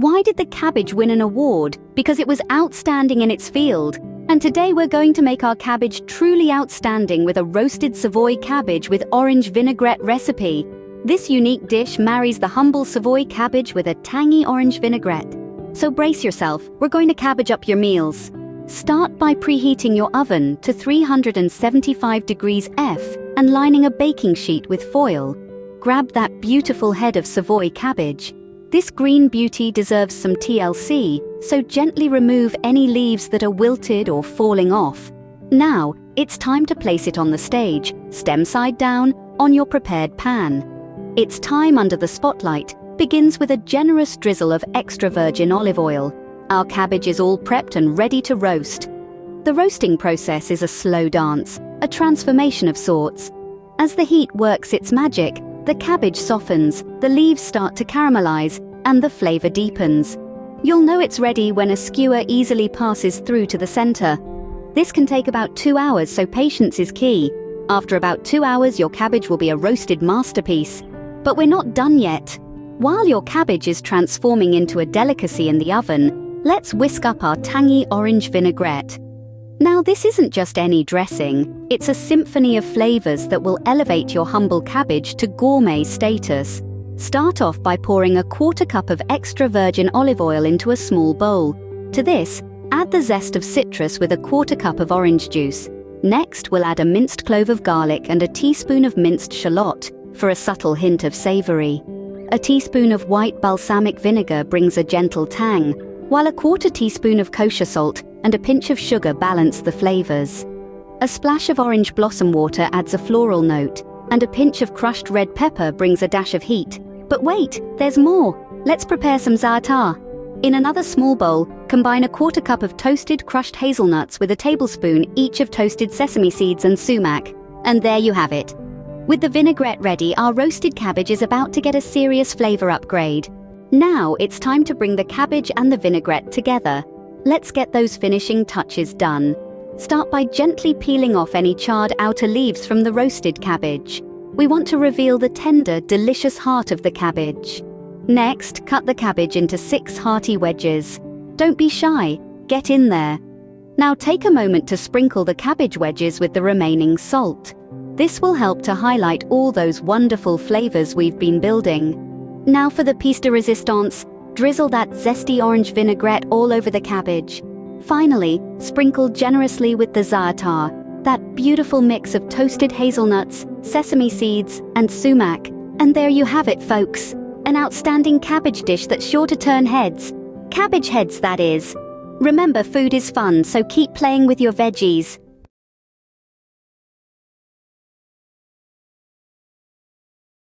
Why did the cabbage win an award? Because it was outstanding in its field. And today we're going to make our cabbage truly outstanding with a roasted Savoy cabbage with orange vinaigrette recipe. This unique dish marries the humble Savoy cabbage with a tangy orange vinaigrette. So brace yourself, we're going to cabbage up your meals. Start by preheating your oven to 375 degrees F and lining a baking sheet with foil. Grab that beautiful head of Savoy cabbage. This green beauty deserves some TLC, so gently remove any leaves that are wilted or falling off. Now, it's time to place it on the stage, stem side down, on your prepared pan. Its time under the spotlight begins with a generous drizzle of extra virgin olive oil. Our cabbage is all prepped and ready to roast. The roasting process is a slow dance, a transformation of sorts. As the heat works its magic, the cabbage softens, the leaves start to caramelize, and the flavor deepens. You'll know it's ready when a skewer easily passes through to the center. This can take about 2 hours, so patience is key. After about 2 hours, your cabbage will be a roasted masterpiece. But we're not done yet. While your cabbage is transforming into a delicacy in the oven, let's whisk up our tangy orange vinaigrette. Now, this isn't just any dressing, it's a symphony of flavors that will elevate your humble cabbage to gourmet status. Start off by pouring a 1/4 cup of extra virgin olive oil into a small bowl. To this, add the zest of citrus with a 1/4 cup of orange juice. Next, we'll add a minced clove of garlic and a teaspoon of minced shallot for a subtle hint of savory. A teaspoon of white balsamic vinegar brings a gentle tang, while a 1/4 teaspoon of kosher salt and a pinch of sugar balance the flavors. A splash of orange blossom water adds a floral note, and a pinch of crushed red pepper brings a dash of heat. But wait, there's more! Let's prepare some za'atar. In another small bowl, combine a 1/4 cup of toasted crushed hazelnuts with a tablespoon each of toasted sesame seeds and sumac. And there you have it. With the vinaigrette ready, our roasted cabbage is about to get a serious flavor upgrade. Now it's time to bring the cabbage and the vinaigrette together. Let's get those finishing touches done. Start by gently peeling off any charred outer leaves from the roasted cabbage. We want to reveal the tender, delicious heart of the cabbage. Next, cut the cabbage into 6 hearty wedges. Don't be shy, get in there. Now take a moment to sprinkle the cabbage wedges with the remaining salt. This will help to highlight all those wonderful flavors we've been building. Now for the piece de resistance, drizzle that zesty orange vinaigrette all over the cabbage. Finally, sprinkle generously with the za'atar, that beautiful mix of toasted hazelnuts, sesame seeds, and sumac. And there you have it, folks. An outstanding cabbage dish that's sure to turn heads. Cabbage heads, that is. Remember, food is fun, so keep playing with your veggies.